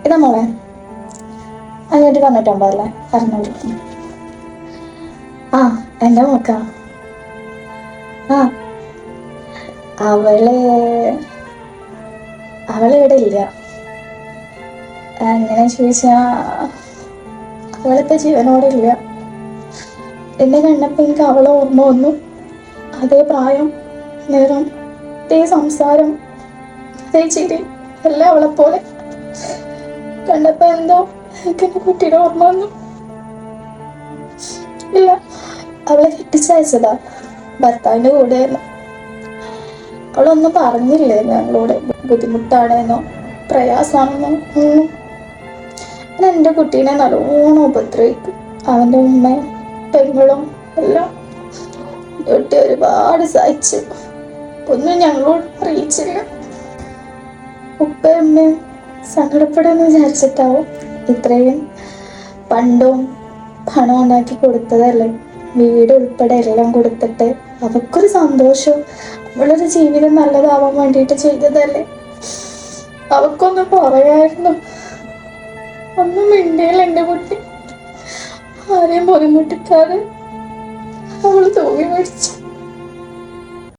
ഇതാ മോളെ 595 അല്ലേ പറഞ്ഞോളൂ. ആ എൻ്റെ മോക്ക. ആ അവള് അവള് ഇവിടെ ഇല്ല. എങ്ങനെ ചോദിച്ചാ അവളിപ്പോ ജീവനോടില്ല. എന്നെ കണ്ടപ്പോൾ എനിക്ക് അവളെ ഓർമ്മ വന്നു. അതേ പ്രായം, നിറം, അതേ സംസാരം, അതേ ചിരി, എല്ലാം അവളെപ്പോലെ. കണ്ടപ്പോ എന്തോ എനിക്ക് എന്റെ കുട്ടിയുടെ ഓർമ്മ വന്നു. ഇല്ല, അവളെ കെട്ടിച്ചയച്ചതാ, ഭർത്താവിന്റെ കൂടെയായിരുന്നു. അവളൊന്നും പറഞ്ഞില്ലേ ഞങ്ങളോട് ബുദ്ധിമുട്ടാണെന്നോ പ്രയാസാണെന്നോ ഒന്നും. എന്റെ കുട്ടീനെ നല്ലോണം ഉപദ്രവിക്കും. അവന്റെ ഉമ്മയും പെങ്ങളും എല്ലാം. കുട്ടി ഒരുപാട് സഹിച്ചു. ഒന്നും ഞങ്ങളോട് അറിയിച്ചില്ല. ഉപ്പയും അമ്മയും സങ്കടപ്പെടുമെന്ന് വിചാരിച്ചിട്ടാവും ഇത്രയും പണ്ടും പണം ഉണ്ടാക്കി കൊടുത്തതല്ലേ. വീട് ഉൾപ്പെടെ എല്ലാം കൊടുത്തിട്ട് അവക്കൊരു സന്തോഷവും അവളൊരു ജീവിതം നല്ലതാവാൻ വേണ്ടിയിട്ട് ചെയ്തതല്ലേ. അവക്കൊന്ന് പറയായിരുന്നു. ഒന്നും മിണ്ടിയില്ല എൻ്റെ കുട്ടി. ആരെയും ബുദ്ധിമുട്ടിക്കാതെ അവള് തൂങ്ങി മരിച്ചു.